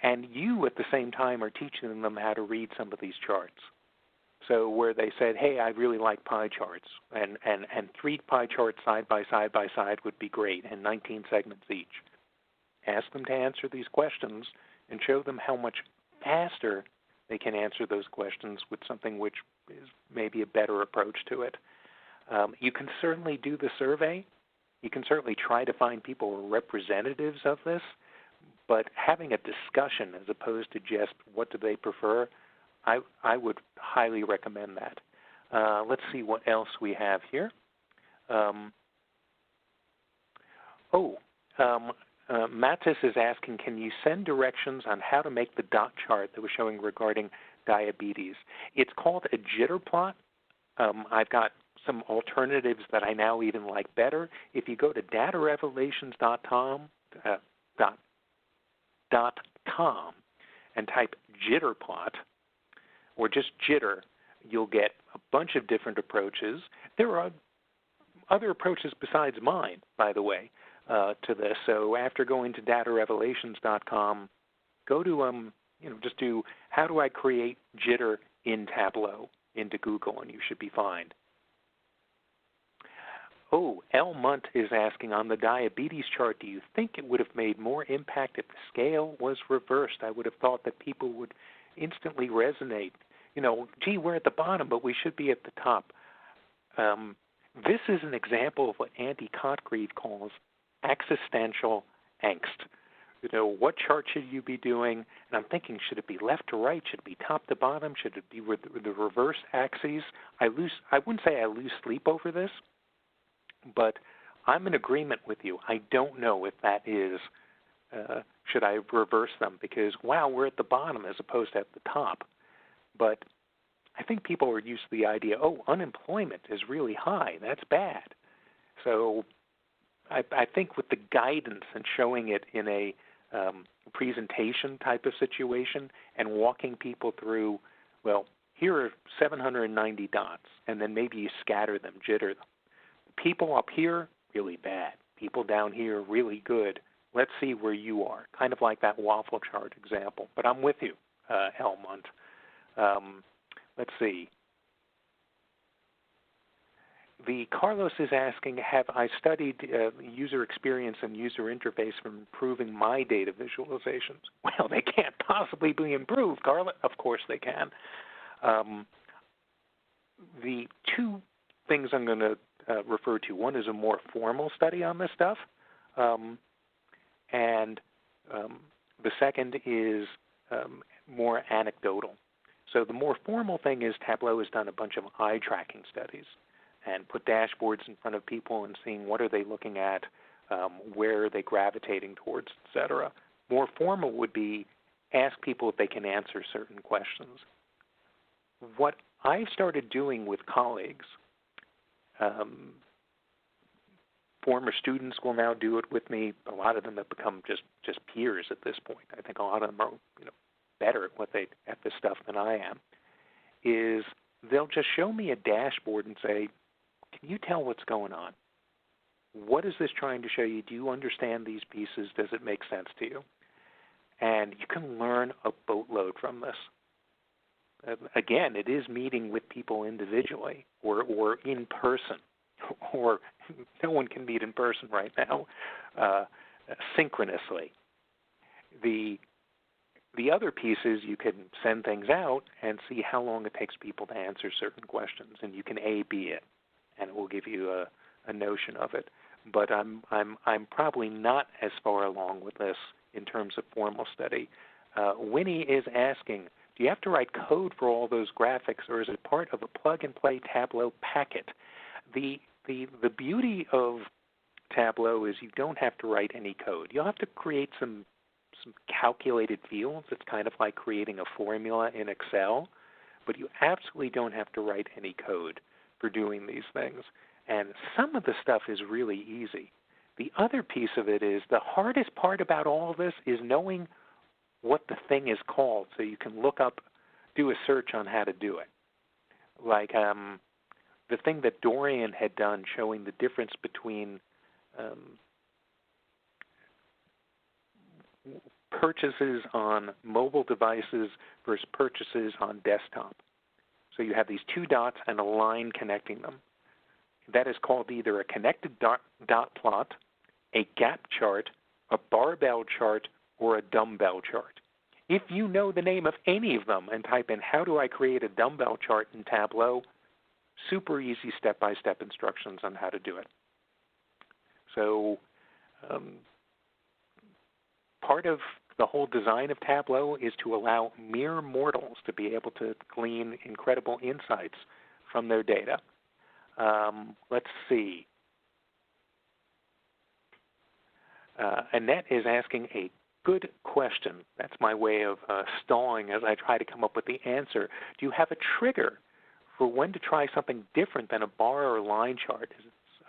And you, at the same time, are teaching them how to read some of these charts. So where they said, hey, I really like pie charts, and 3 pie charts side by side would be great, and 19 segments each. Ask them to answer these questions and show them how much faster they can answer those questions with something which is maybe a better approach to it. You can certainly do the survey. You can certainly try to find people who are representatives of this, but having a discussion as opposed to just what do they prefer, I would highly recommend that. Let's see what else we have here. Mattis is asking, can you send directions on how to make the dot chart that was showing regarding diabetes? It's called a jitter plot. I've got some alternatives that I now even like better. If you go to datarevelations.com and type jitter plot, or just jitter, you'll get a bunch of different approaches. There are other approaches besides mine, by the way, to this. So after going to datarevelations.com, go to just do how do I create jitter in Tableau into Google, and you should be fine. L. Munt is asking, on the diabetes chart, do you think it would have made more impact if the scale was reversed? I would have thought that people would instantly resonate. Gee, we're at the bottom, but we should be at the top. This is an example of what Andy Cotgreave calls existential angst. What chart should you be doing? And I'm thinking, should it be left to right? Should it be top to bottom? Should it be with the reverse axes? I wouldn't say I lose sleep over this, but I'm in agreement with you. I don't know if that is, should I reverse them? Because, wow, we're at the bottom as opposed to at the top. But I think people are used to the idea, unemployment is really high. That's bad. So I think with the guidance and showing it in a presentation type of situation and walking people through, well, here are 790 dots, and then maybe you scatter them, jitter them. People up here, really bad. People down here, really good. Let's see where you are, kind of like that waffle chart example. But I'm with you, Helmut. Let's see. Carlos is asking, have I studied user experience and user interface for improving my data visualizations? Well, they can't possibly be improved, Carlos. Of course they can. The two things I'm going to refer to, one is a more formal study on this stuff, and the second is more anecdotal. So the more formal thing is Tableau has done a bunch of eye tracking studies and put dashboards in front of people and seeing what are they looking at, where are they gravitating towards, et cetera. More formal would be ask people if they can answer certain questions. What I've started doing with colleagues, former students will now do it with me. A lot of them have become just peers at this point. I think a lot of them are better at this stuff than I am. Is they'll just show me a dashboard and say, can you tell what's going on? What is this trying to show you? Do you understand these pieces? Does it make sense to you? And you can learn a boatload from this. Again, it is meeting with people individually or in person, or no one can meet in person right now, synchronously. The other piece is you can send things out and see how long it takes people to answer certain questions, and you can A/B it, and it will give you a notion of it. But I'm probably not as far along with this in terms of formal study. Winnie is asking, do you have to write code for all those graphics, or is it part of a plug-and-play Tableau packet? The beauty of Tableau is you don't have to write any code. You'll have to create some calculated fields. It's kind of like creating a formula in Excel, but you absolutely don't have to write any code for doing these things. And some of the stuff is really easy. The other piece of it is the hardest part about all of this is knowing what the thing is called so you can look up, do a search on how to do it. Like the thing that Dorian had done showing the difference between purchases on mobile devices versus purchases on desktop. So you have these two dots and a line connecting them. That is called either a connected dot plot, a gap chart, a barbell chart, or a dumbbell chart. If you know the name of any of them and type in how do I create a dumbbell chart in Tableau, super easy step-by-step instructions on how to do it. So part of the whole design of Tableau is to allow mere mortals to be able to glean incredible insights from their data. Let's see. Annette is asking a good question. That's my way of stalling as I try to come up with the answer. Do you have a trigger for when to try something different than a bar or line chart?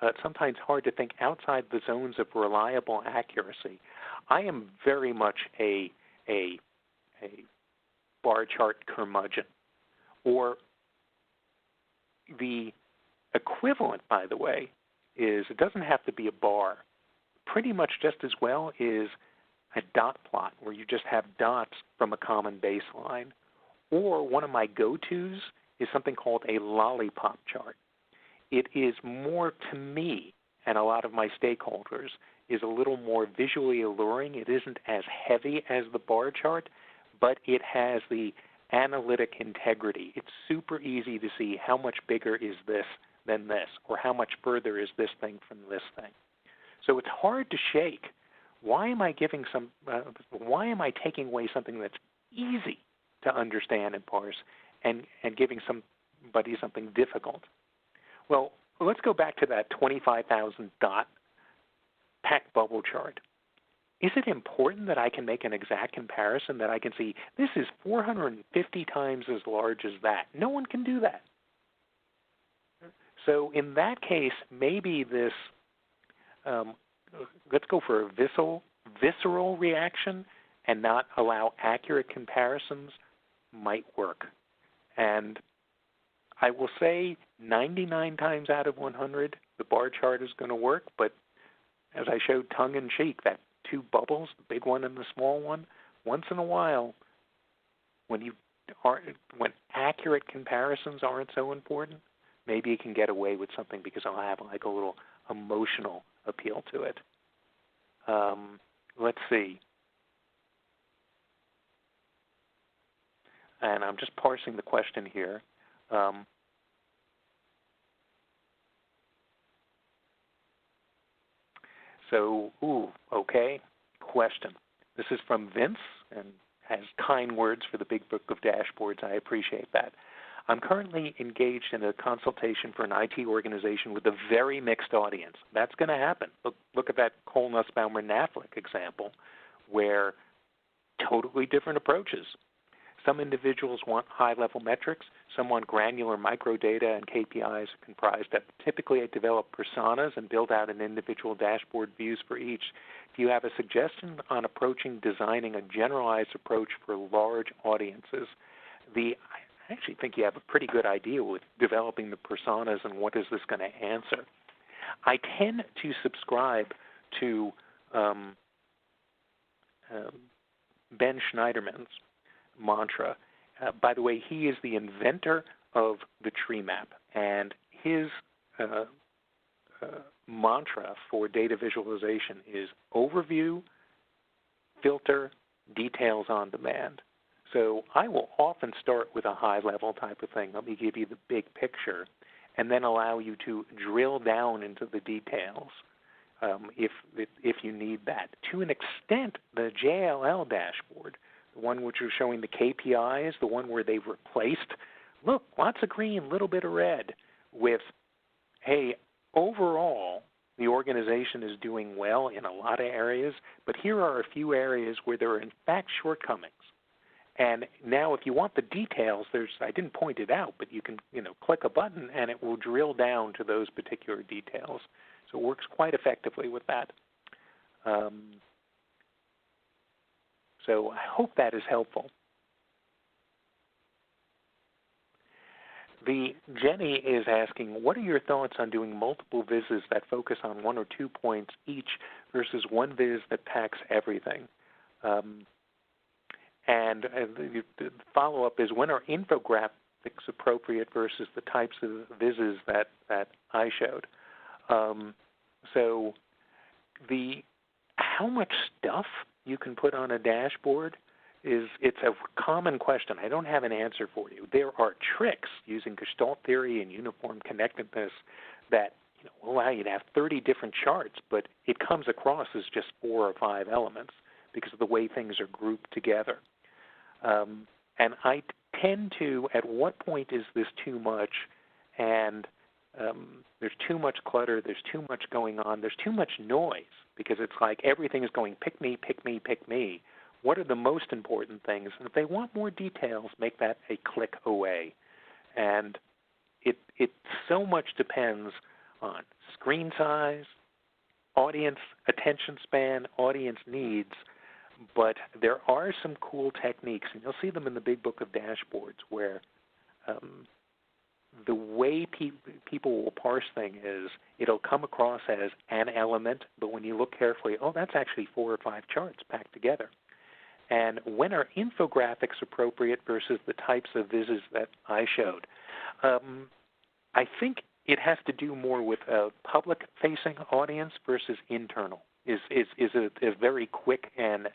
It's sometimes hard to think outside the zones of reliable accuracy. I am very much a bar chart curmudgeon. Or the equivalent, by the way, is it doesn't have to be a bar. Pretty much just as well is a dot plot where you just have dots from a common baseline. Or one of my go-tos is something called a lollipop chart. It is more, to me, and a lot of my stakeholders, is a little more visually alluring. It isn't as heavy as the bar chart, but it has the analytic integrity. It's super easy to see how much bigger is this than this, or how much further is this thing from this thing. So it's hard to shake. Why am I taking away something that's easy to understand and parse and giving somebody something difficult? Well, let's go back to that 25,000 dot packed bubble chart. Is it important that I can make an exact comparison, that I can see this is 450 times as large as that? No one can do that. So in that case, maybe this, let's go for a visceral reaction and not allow accurate comparisons might work. And I will say 99 times out of 100, the bar chart is going to work, but as I showed tongue-in-cheek, that two bubbles, the big one and the small one, once in a while, when accurate comparisons aren't so important, maybe you can get away with something because I'll have like a little emotional appeal to it. Let's see. And I'm just parsing the question here. Okay, question. This is from Vince and has kind words for the Big Book of Dashboards. I appreciate that. I'm currently engaged in a consultation for an IT organization with a very mixed audience. That's going to happen. Look at that Cole Nussbaumer-Knaflic example where totally different approaches. Some individuals want high-level metrics. Some want granular microdata and KPIs comprised of. Typically, I develop personas and build out an individual dashboard views for each. Do you have a suggestion on designing a generalized approach for large audiences? I actually think you have a pretty good idea with developing the personas and what is this going to answer. I tend to subscribe to Ben Schneiderman's mantra. By the way, he is the inventor of the tree map, and his mantra for data visualization is overview, filter, details on demand. So I will often start with a high-level type of thing. Let me give you the big picture, and then allow you to drill down into the details if you need that. To an extent, the JLL dashboard, the one which is showing the KPIs, the one where they've replaced, look, lots of green, little bit of red, with, hey, overall, the organization is doing well in a lot of areas, but here are a few areas where there are in fact shortcomings. And now if you want the details, I didn't point it out, but you can click a button and it will drill down to those particular details. So it works quite effectively with that. So I hope that is helpful. Jenny is asking, what are your thoughts on doing multiple vises that focus on 1 or 2 points each versus one viz that packs everything? And the follow-up is, when are infographics appropriate versus the types of vises that I showed? So how much stuff you can put on a dashboard it's a common question. I don't have an answer for you. There are tricks using Gestalt theory and uniform connectedness that allow you to have 30 different charts, but it comes across as just 4 or 5 elements because of the way things are grouped together. And I tend to, at what point is this too much? And there's too much clutter, there's too much going on, there's too much noise, because it's like everything is going pick me, pick me, pick me. What are the most important things? And if they want more details, make that a click away. And it so much depends on screen size, audience attention span, audience needs, but there are some cool techniques, and you'll see them in the big book of dashboards, where the way people will parse things is it'll come across as an element, but when you look carefully, oh, that's actually 4 or 5 charts packed together. And when are infographics appropriate versus the types of vises that I showed? I think it has to do more with a public-facing audience versus internal. Is a very quick and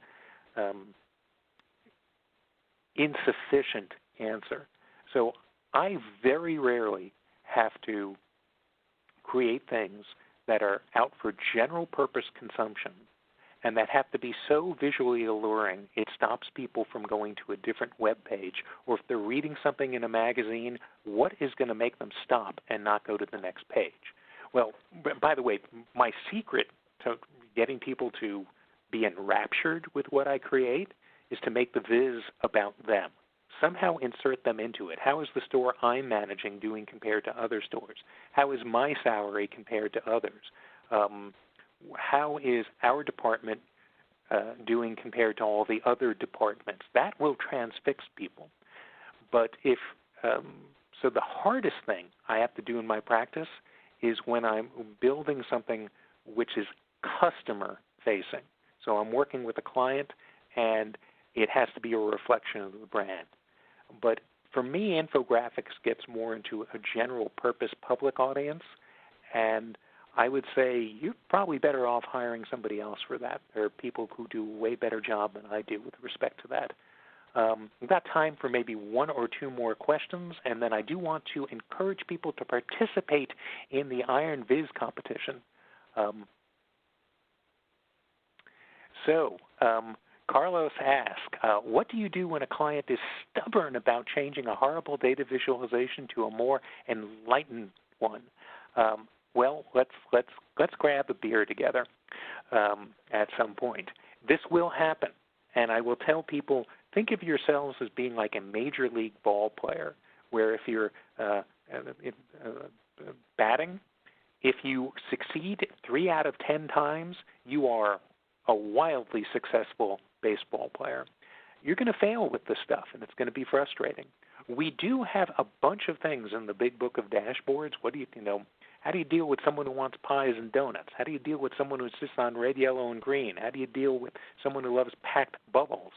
insufficient answer. So I very rarely have to create things that are out for general purpose consumption and that have to be so visually alluring it stops people from going to a different web page, or if they're reading something in a magazine, what is going to make them stop and not go to the next page? Well, by the way, my secret to getting people to be enraptured with what I create is to make the viz about them. Somehow insert them into it. How is the store I'm managing doing compared to other stores? How is my salary compared to others? How is our department doing compared to all the other departments? That will transfix people. But so the hardest thing I have to do in my practice is when I'm building something which is customer facing. So I'm working with a client and it has to be a reflection of the brand. But for me, infographics gets more into a general purpose public audience, and I would say you're probably better off hiring somebody else for that. There are people who do a way better job than I do with respect to that. We've got time for maybe 1 or 2 more questions, and then I do want to encourage people to participate in the Iron Viz competition. Carlos asks, what do you do when a client is stubborn about changing a horrible data visualization to a more enlightened one? Well, let's grab a beer together at some point. This will happen, and I will tell people, think of yourselves as being like a major league ball player, where if you're batting, if you succeed 3 out of 10 times, you are a wildly successful baseball player. You're going to fail with this stuff, and it's going to be frustrating. We do have a bunch of things in the big book of dashboards. How do you deal with someone who wants pies and donuts? How do you deal with someone who sits on red, yellow, and green? How do you deal with someone who loves packed bubbles?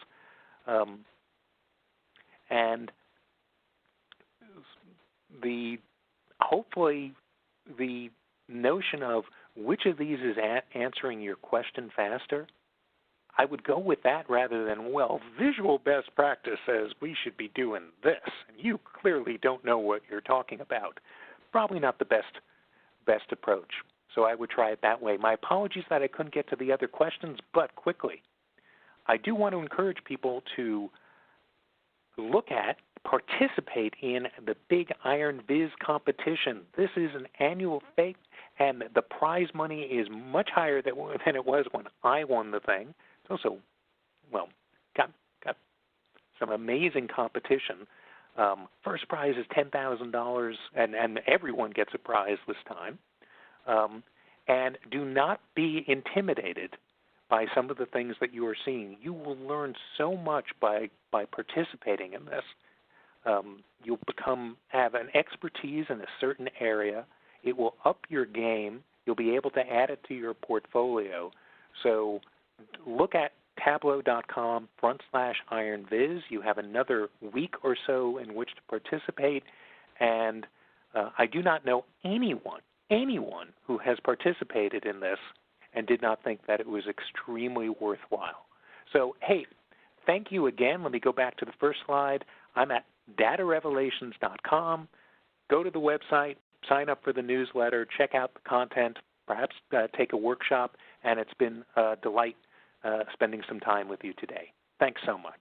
And hopefully the notion of which of these is answering your question faster, I would go with that rather than, well, visual best practice says we should be doing this, and you clearly don't know what you're talking about. Probably not the best approach. So I would try it that way. My apologies that I couldn't get to the other questions, but quickly. I do want to encourage people to participate in the Big Iron Viz competition. This is an and the prize money is much higher than it was when I won the thing. It's also, well, got some amazing competition. First prize is $10,000, and everyone gets a prize this time. And do not be intimidated by some of the things that you are seeing. You will learn so much by participating in this. You'll have an expertise in a certain area. It will up your game. You'll be able to add it to your portfolio. So look at tableau.com/ironviz. You have another week or so in which to participate. And I do not know anyone who has participated in this and did not think that it was extremely worthwhile. So, hey, thank you again. Let me go back to the first slide. I'm at datarevelations.com. Go to the website, sign up for the newsletter, check out the content, perhaps take a workshop, and it's been a delight spending some time with you today. Thanks so much.